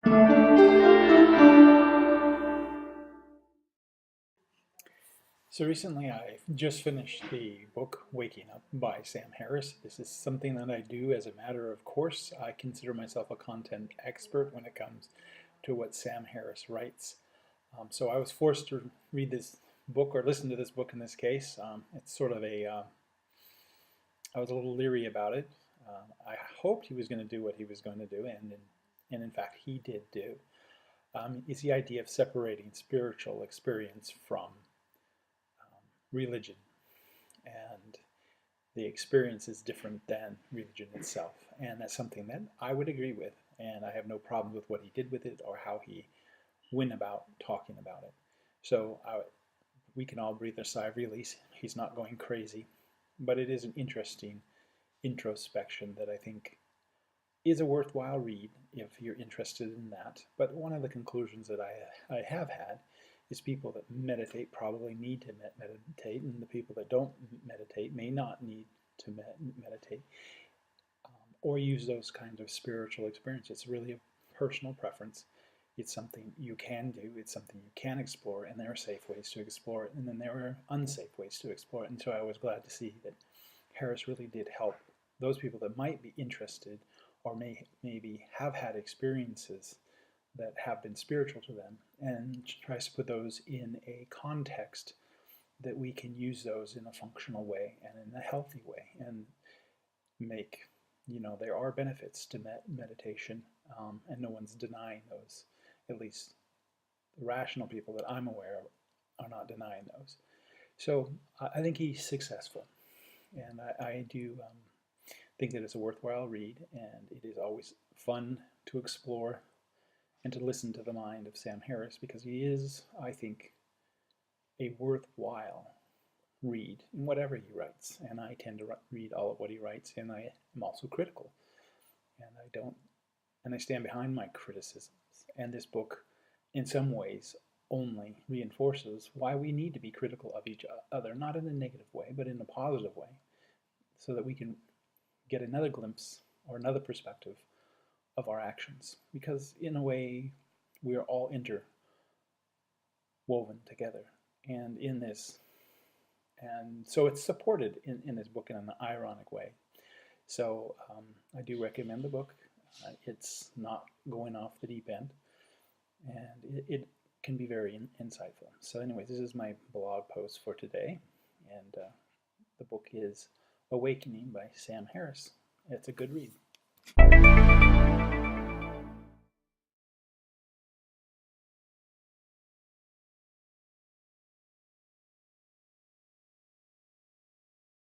So recently I just finished the book Waking Up by Sam Harris. This is something that I do as a matter of course. I consider myself a content expert when it comes to what Sam Harris writes. So I was forced to read this book or listen to this book in this case. It's sort of I was a little leery about it. I hoped he was going to do what he was going to do, and in fact he did do. Is the idea of separating spiritual experience from religion, and the experience is different than religion itself, and that's something that I would agree with, and I have no problem with what he did with it or how he went about talking about it. So we can all breathe a sigh of release. He's not going crazy, but it is an interesting introspection that I think is a worthwhile read if you're interested in that. But one of the conclusions that I have had is people that meditate probably need to meditate, and the people that don't meditate may not need to meditate or use those kinds of spiritual experiences. It's really a personal preference. It's something you can do, it's something you can explore, and there are safe ways to explore it, and then there are unsafe ways to explore it. And so I was glad to see that Harris really did help those people that might be interested or maybe have had experiences that have been spiritual to them, and tries to put those in a context that we can use those in a functional way and in a healthy way, and make, there are benefits to meditation, and no one's denying those. At least the rational people that I'm aware of are not denying those. So I think he's successful, and I do think that it's a worthwhile read, and it is always fun to explore and to listen to the mind of Sam Harris, because he is, I think, a worthwhile read in whatever he writes. And I tend to read all of what he writes, and I am also critical. And I stand behind my criticisms. And this book, in some ways, only reinforces why we need to be critical of each other, not in a negative way, but in a positive way, so that we can get another glimpse or another perspective of our actions. Because in a way, we are all interwoven together, and in this, and so it's supported in this book in an ironic way. So I do recommend the book. It's not going off the deep end, and it can be very insightful. So anyway, this is my blog post for today, and the book is Awakening by Sam Harris. It's a good read.